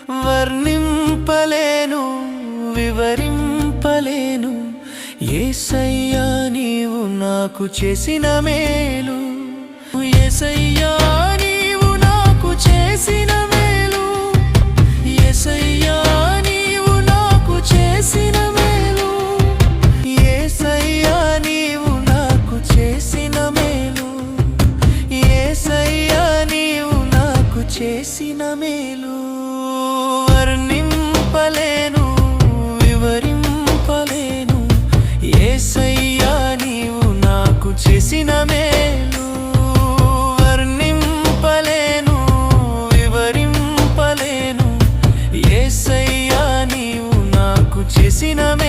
వర్ణింపలేను వివరింపలేను యేసయ్యా నీవు నాకు చేసిన మేలు యేసయ్యా నీవు నాకు చేసిన మేలు యేసయ్యా నీవు నాకు చేసిన మేలు యేసయ్యా నీవు నాకు చేసిన మేలు యేసయ్యా నీవు నాకు చేసిన మేలు వర్ణింపలేను వివరింపలేను యేసయ్యా నీవు నాకు చేసిన మేలు వర్ణింపలేను వివరింపలేను యేసయ్యా నీవు నాకు చేసిన మేలు